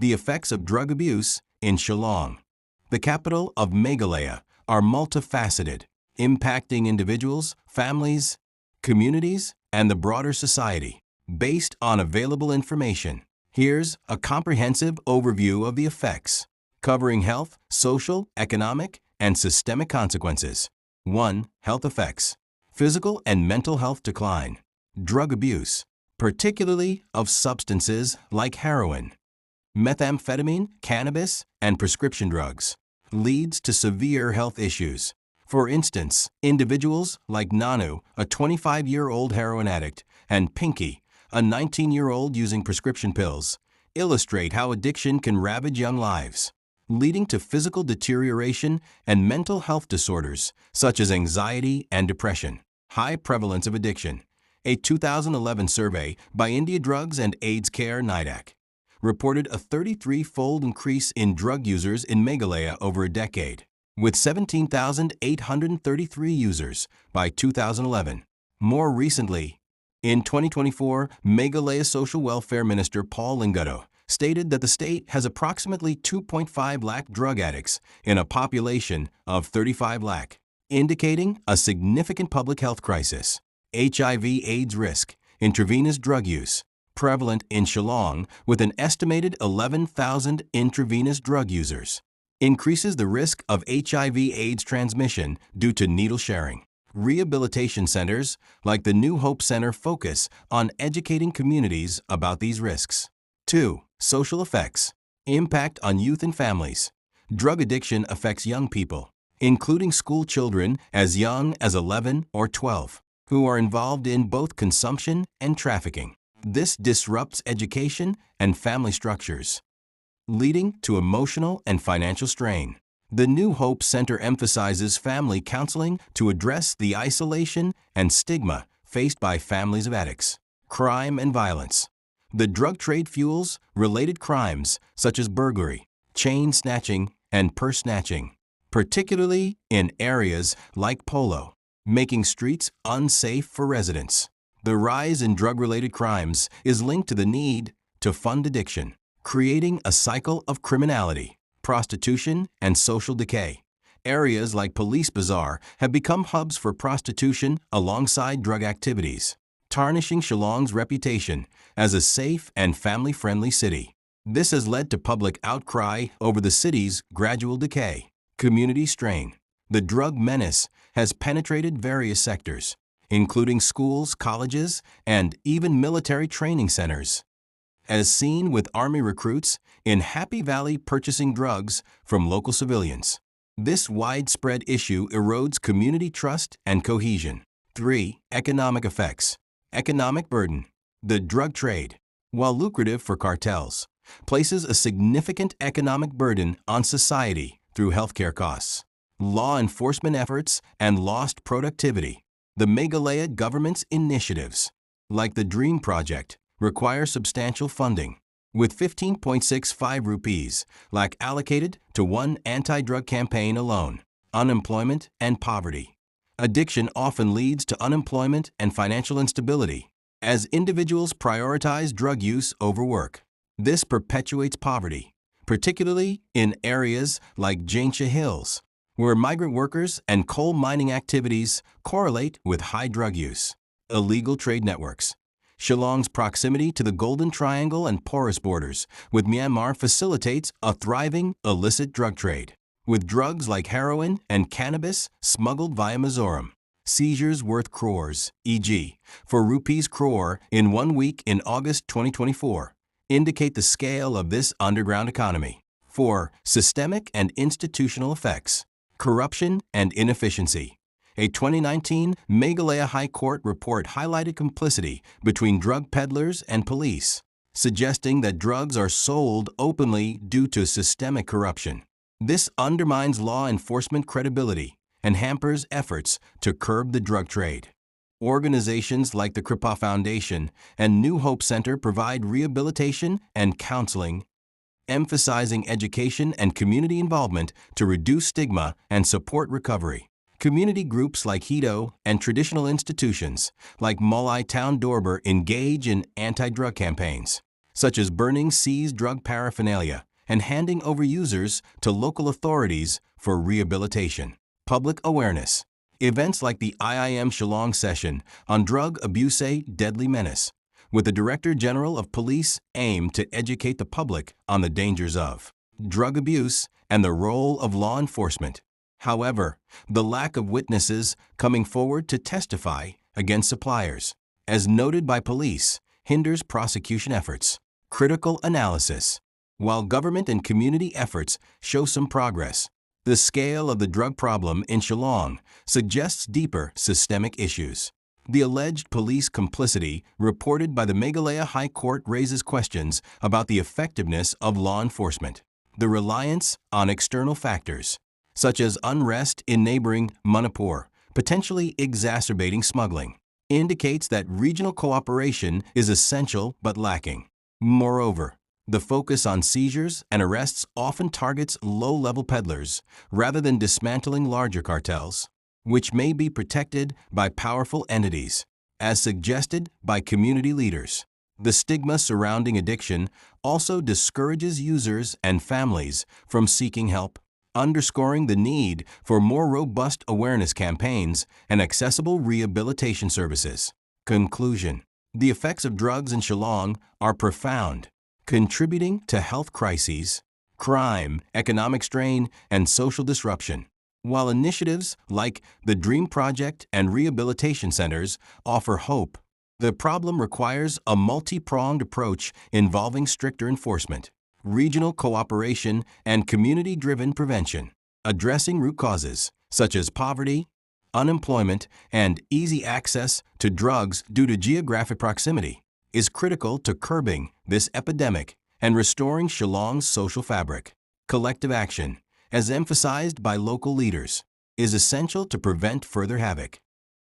The effects of drug abuse in Shillong, the capital of Meghalaya, are multifaceted, impacting individuals, families, communities, and the broader society. Based on available information, here's a comprehensive overview of the effects, covering health, social, economic, and systemic consequences. 1. Health effects. Physical and mental health decline. Drug abuse, particularly of substances like heroin, methamphetamine, cannabis, and prescription drugs, leads to severe health issues. For instance, individuals like Nanu, a 25-year-old heroin addict, and Pinky, a 19-year-old using prescription pills, illustrate how addiction can ravage young lives, leading to physical deterioration and mental health disorders such as anxiety and depression. High prevalence of addiction. A 2011 survey by India Drugs and AIDS Care NIDAC reported a 33-fold increase in drug users in Meghalaya over a decade, with 17,833 users by 2011. More recently, in 2024, Meghalaya Social Welfare Minister Paul Lingutto stated that the state has approximately 2.5 lakh drug addicts in a population of 35 lakh, indicating a significant public health crisis. HIV/AIDS risk, intravenous drug use, prevalent in Shillong with an estimated 11,000 intravenous drug users, increases the risk of HIV/AIDS transmission due to needle sharing. Rehabilitation centers like the New Hope Center focus on educating communities about these risks. 2. Social effects. Impact on youth and families. Drug addiction affects young people, including school children as young as 11 or 12, who are involved in both consumption and trafficking. This disrupts education and family structures, leading to emotional and financial strain. The New Hope Center emphasizes family counseling to address the isolation and stigma faced by families of addicts. Crime and violence. The drug trade fuels related crimes such as burglary, chain snatching, and purse snatching, particularly in areas like Polo, making streets unsafe for residents. The rise in drug-related crimes is linked to the need to fund addiction, creating a cycle of criminality, prostitution, and social decay. Areas like Police Bazaar have become hubs for prostitution alongside drug activities, tarnishing Shillong's reputation as a safe and family-friendly city. This has led to public outcry over the city's gradual decay. Community strain. The drug menace has penetrated various sectors, including schools, colleges, and even military training centers, as seen with Army recruits in Happy Valley purchasing drugs from local civilians. This widespread issue erodes community trust and cohesion. 3. Economic effects. Economic burden. The drug trade, while lucrative for cartels, places a significant economic burden on society through healthcare costs, law enforcement efforts, and lost productivity. The Meghalaya government's initiatives, like the DREAM Project, require substantial funding, with 15.65 rupees lakh allocated to one anti-drug campaign alone. Unemployment and poverty. Addiction often leads to unemployment and financial instability, as individuals prioritize drug use over work. This perpetuates poverty, particularly in areas like Jaintia Hills, where migrant workers and coal mining activities correlate with high drug use. Illegal trade networks. Shillong's proximity to the Golden Triangle and porous borders with Myanmar facilitates a thriving illicit drug trade, with drugs like heroin and cannabis smuggled via Mizoram. Seizures worth crores, e.g., for rupees crore in 1 week in August 2024, indicate the scale of this underground economy. 4. Systemic and institutional effects. Corruption and inefficiency. A 2019 Meghalaya High Court report highlighted complicity between drug peddlers and police, suggesting that drugs are sold openly due to systemic corruption. This undermines law enforcement credibility and hampers efforts to curb the drug trade. Organizations like the Kripa Foundation and New Hope Center provide rehabilitation and counseling, emphasizing education and community involvement to reduce stigma and support recovery. Community groups like HIDO and traditional institutions like Mulai Town Dorber engage in anti-drug campaigns, such as burning seized drug paraphernalia and handing over users to local authorities for rehabilitation. Public awareness. Events like the IIM Shillong session on drug abuse, a deadly menace, with the Director General of Police, aim to educate the public on the dangers of drug abuse and the role of law enforcement. However, the lack of witnesses coming forward to testify against suppliers, as noted by police, hinders prosecution efforts. Critical analysis. While government and community efforts show some progress, the scale of the drug problem in Shillong suggests deeper systemic issues. The alleged police complicity reported by the Meghalaya High Court raises questions about the effectiveness of law enforcement. The reliance on external factors, such as unrest in neighboring Manipur, potentially exacerbating smuggling, indicates that regional cooperation is essential but lacking. Moreover, the focus on seizures and arrests often targets low-level peddlers rather than dismantling larger cartels, which may be protected by powerful entities, as suggested by community leaders. The stigma surrounding addiction also discourages users and families from seeking help, underscoring the need for more robust awareness campaigns and accessible rehabilitation services. Conclusion. The effects of drugs in Shillong are profound, contributing to health crises, crime, economic strain, and social disruption. While initiatives like the DREAM Project and rehabilitation centers offer hope, the problem requires a multi-pronged approach involving stricter enforcement, regional cooperation, and community-driven prevention. Addressing root causes, such as poverty, unemployment, and easy access to drugs due to geographic proximity, is critical to curbing this epidemic and restoring Shillong's social fabric. Collective action, as emphasized by local leaders, is essential to prevent further havoc.